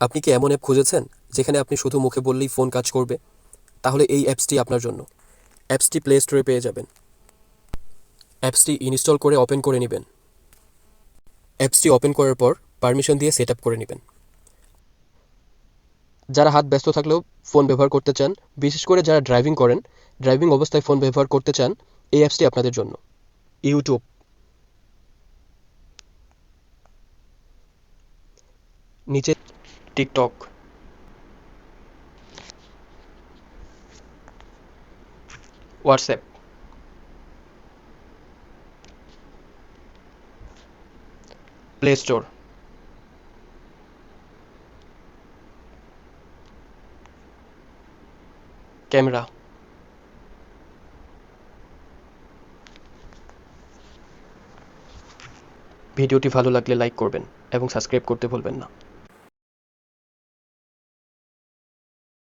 আপনি কি এমন অ্যাপ খুঁজেছেন যেখানে আপনি শুধু মুখে বললেই ফোন কাজ করবে? তাহলে এই অ্যাপসটি আপনার জন্য। অ্যাপসটি প্লে স্টোরে পেয়ে যাবেন। অ্যাপসটি ইনস্টল করে ওপেন করে নেবেন। অ্যাপসটি ওপেন করার পর পারমিশন দিয়ে সেট আপ করে নেবেন। যারা হাত ব্যস্ত থাকলেও ফোন ব্যবহার করতে চান, বিশেষ করে যারা ড্রাইভিং করেন, ড্রাইভিং অবস্থায় ফোন ব্যবহার করতে চান, এই অ্যাপসটি আপনাদের জন্য। ইউটিউব, নিচে TikTok, WhatsApp, play store, camera. ভিডিওটি ভালো লাগলে লাইক করবেন এবং সাবস্ক্রাইব করতে ভুলবেন না।